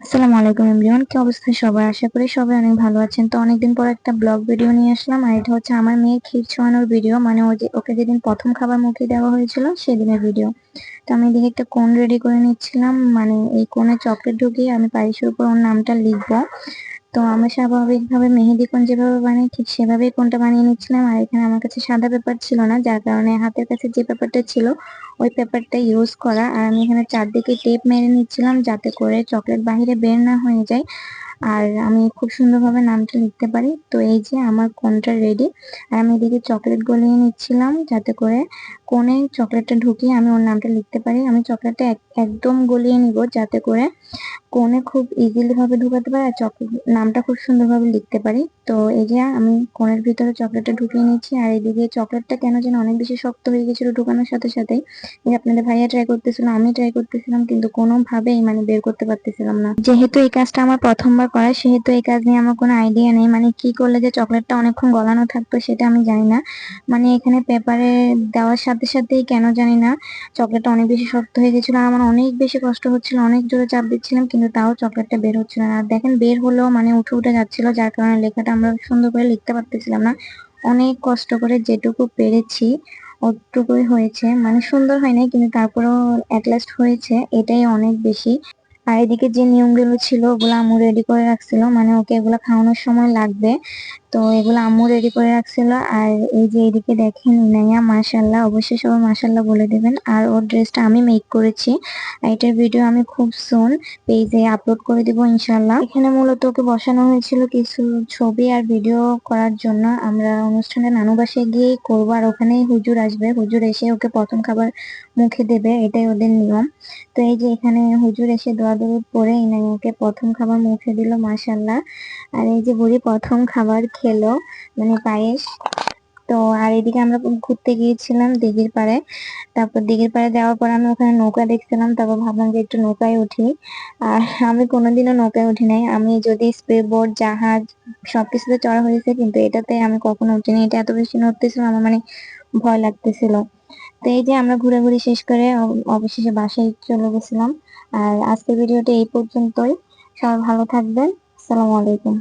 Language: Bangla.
আসসালামু আলাইকুম এভরিওয়ান, কি অবস্থা সবার? আশা করি সবাই অনেক ভালো আছেন। তো অনেকদিন পর একটা ব্লগ ভিডিও নিয়ে আসলাম, আর এটা হচ্ছে আমার মেয়ের ক্ষীর ছোঁয়ানোর ভিডিও। মানে ওকে যেদিন প্রথম খাবার মুখে দেওয়া হয়েছিল সেদিনের ভিডিও। তো আমি এদিকে একটা কোন রেডি করে নিচ্ছিলাম, মানে এই কোণে চকলেট ঢুকিয়ে আমি পায়েসের উপর ওর নামটা লিখবো। তো আমি স্বাভাবিকভাবে মেহেদি কোন যেভাবে বানাই ঠিক সেভাবেই কোনটা বানিয়ে নিচ্ছিলাম। আর এখানে আমার কাছে সাদা পেপার ছিল না, যার কারণে হাতের কাছে যে পেপারটা ছিল ওই পেপারটা ইউজ করা। আর আমি এখানে চারদিকে টেপ মেরে নিচ্ছিলাম যাতে করে চকলেট বাহিরে বের না হয়ে যায় আর আমি খুব সুন্দরভাবে নামটা লিখতে পারি। তো এই যে আমার কোনটা রেডি, আর আমি এদিকে চকলেট গলিয়ে নিচ্ছিলাম যাতে করে কোণে চকলেটটা ঢুকিয়ে আমি ওর নামটা লিখতে পারি। আমি চকলেটটা একদম গলিয়ে নিব যাতে করে কোণে খুব ইজিলি ভাবে ঢুকাতে পারি আর চকলেট নামটা খুব সুন্দরভাবে লিখতে পারি। তো এই যে আমি কোণের ভিতরে চকলেটটা ঢুকিয়ে নিচ্ছি, আর এদিকে চকলেটটা কেন যেন অনেক বেশি শক্ত হয়ে গেছিল ঢুকানোর সাথে সাথেই। এই আপনাদের ভাইয়া ট্রাই করতেছিল, আমি ট্রাই করতেছিলাম, কিন্তু কোনোভাবেই মানে বের করতে পারতেছিলাম না। যেহেতু এই কাজটা আমার প্রথমবার করা, সেহেতু এই কাজ নিয়ে আমার কোনো আইডিয়া নেই, মানে কি করলে যে চকলেটটা অনেকক্ষণ গলানো থাকতো সেটা আমি জানি না। মানে এখানে পেপারে দেওয়ার সাথে সাথেই কেন জানি না চকলেটটা অনেক বেশি শক্ত হয়ে গেছিল, আর আমার অনেক বেশি কষ্ট হচ্ছিল, অনেক জোরে চাপ দিচ্ছিলাম, কিন্তু তাও চকলেটটা বের হচ্ছিল না। আর দেখেন বের হলেও মানে উঠে উঠে যাচ্ছিল, যার কারণে লেখাটা আমরা সুন্দর করে লিখতে পারতেছিলাম না। অনেক কষ্ট করে যেটুকু পেরেছি ওটুকুই হয়েছে, মানে সুন্দর হয় নাই কিন্তু তারপরেও অ্যাটলাস্ট হয়েছে, এটাই অনেক বেশি। আর এদিকে যে নিয়মগুলো ছিল ওগুলো আম্মু রেডি করে রাখছিল, মানে ওকে এগুলো খাওয়ানোর সময় লাগবে, তো এগুলো আম্মু রেডি করে রাখছিল। আর এই যে এদিকে দেখেন ইনাইয়া, মাশাল্লাহ, অবশ্যই সবাই মাশাল্লাহ বলে দিবেন। আর ওর ড্রেসটা আমি মেক করেছি, আর এটার ভিডিও আমি খুব সুন পেজে আপলোড করে দিব ইনশাল্লাহ। এখানে মূলত ওকে বসানো হয়েছিল কিছু ছবি আর ভিডিও করার জন্য। আমরা অনুষ্ঠানে নানু বাসায় গিয়ে করবো, আর ওখানেই হুজুর আসবে, হুজুর এসে ওকে প্রথম খাবার মুখে দেবে, এটাই ওদের নিয়ম। তো এই যে এখানে হুজুর এসে দোয়া দরুদ পড়ে ইনাইয়াকে প্রথম খাবার মুখে দিল, মাশাল্লাহ। আর এই যে বুড়ি প্রথম খাবার খেলো, মানে পায়েস। তো আর এদিকে আমরা ঘুরতে গিয়েছিলাম দিঘির পাড়ে। তারপর দিঘির পাড়ে যাওয়ার পর আমি ওখানে নৌকা দেখছিলাম, তারপর ভাবলাম যে একটু নৌকায় উঠি। আর আমি কোনোদিনও নৌকায় উঠি নাই, আমি যদি স্পিড বোট জাহাজ সবকিছুতে চড়া হয়েছে, কিন্তু এটাতে আমি কখনো উঠিনি। এটা এত বেশি নড়তেছিল আমার, মানে ভয় লাগতেছিল। তো এই যে আমরা ঘোরাঘুরি শেষ করে অবশেষে বাসায় চলে গেছিলাম। আর আজকের ভিডিওটা এই পর্যন্তই। সবাই ভালো থাকবেন। আসসালামু আলাইকুম।